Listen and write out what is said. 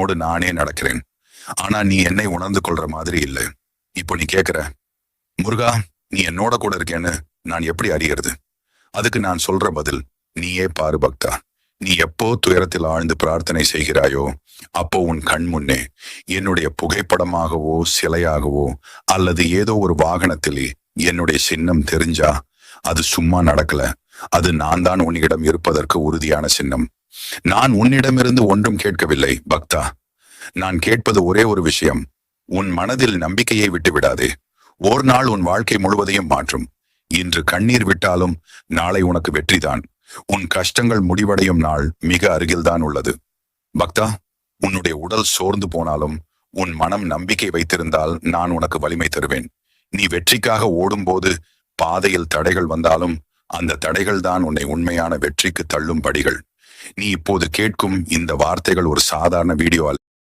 ஓடு நானே நடக்கிறேன். ஆனா நீ என்னை உணர்ந்து கொள்ற மாதிரி இல்லை. இப்போ நீ கேக்குற, முருகா, நீ என்னோட கூட இருக்கேன்னு நான் எப்படி அறியறது? அதுக்கு நான் சொல்ற பதில், நீயே பாரு பக்தா. நீ எப்போ துயரத்தில் ஆழ்ந்து பிரார்த்தனை செய்கிறாயோ அப்போ உன் கண் முன்னே என்னுடைய புகைப்படமாகவோ சிலையாகவோ அல்லது ஏதோ ஒரு வாகனத்திலே என்னுடைய சின்னம் தெரிஞ்சா அது சும்மா நடக்கல. அது நான் தான் உன்னிடம் இருப்பதற்கு உறுதியான சின்னம். நான் உன்னிடமிருந்து ஒன்றும் கேட்கவில்லை பக்தா. நான் கேட்பது ஒரே ஒரு விஷயம். உன் மனதில் நம்பிக்கையை விட்டு விடாதே. ஒரு நாள் உன் வாழ்க்கை முழுவதையும் மாற்றும். இன்று கண்ணீர் விட்டாலும் நாளை உனக்கு வெற்றிதான். உன் கஷ்டங்கள் முடிவடையும் நாள் மிக அருகில்தான் உள்ளது. பக்தா, உன்னுடைய உடல் சோர்ந்து போனாலும் உன் மனம் நம்பிக்கை வைத்திருந்தால் நான் உனக்கு வலிமை தருவேன். நீ வெற்றிக்காக ஓடும்போது பாதையில் தடைகள் வந்தாலும் அந்த தடைகள் தான் உன்னை உண்மையான வெற்றிக்கு தள்ளும் படிகள். நீ இப்போது கேட்கும் இந்த வார்த்தைகள் ஒரு சாதாரண வீடியோ அல்ல.